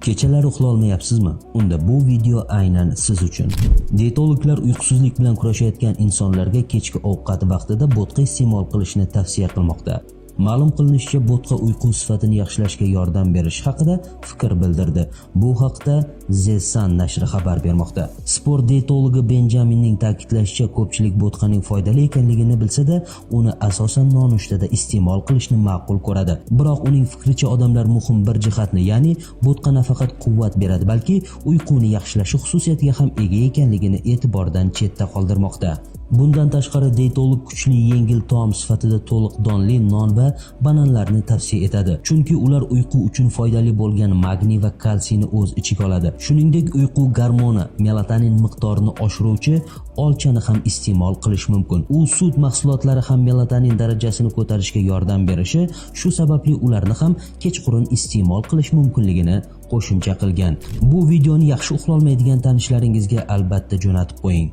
Kechalari uxlay olmayapsizmi? Unda bu video aynan siz uchun. Dietologlar uyqusizlik bilan kurashayotgan insonlarga kechki ovqat vaqtida bo'tqa iste'mol qilishni tavsiya qilmoqda. Ma'lum qilinishicha, bo'tqa uyqu sifatini yaxshilashga yordam berish haqida fikr bildirdi. Bu haqda The Sun nashri xabar bermoqda. Sport dietologi Benjaminning ta'kidlashicha, ko'pchilik bo'tqaning foydali ekanligini bilsa-da, uni asosan nonushtada iste'mol qilishni ma'qul ko'radi. Biroq uning fikricha, odamlar muhim bir jihatni, ya'ni bo'tqa nafaqat quvvat beradi, balki uyquni yaxshilashi xususiyatiga ham ega ekanligini e'tibordan chetda qoldirmoqda. Bundan tashqari, dietolog kuchli yengil taom sifatida to'liq donli non va bananlarni tavsiya etadi, chunki ular uyqu uchun foydali bo'lgan magniy va kalsiyni o'z ichiga oladi. Shuningdek, uyqu gormoni melatonin miqdorini oshiruvchi olchani ham iste'mol qilish mumkin. U sut mahsulotlari ham melatonin darajasini ko'tarishga yordam berishi, shu sababli ularni ham kechqurun iste'mol qilish mumkinligini qo'shimcha qilgan. Bu videoni yaxshi uxlolmaydigan tanishlaringizga albatta jo'natib qo'ying.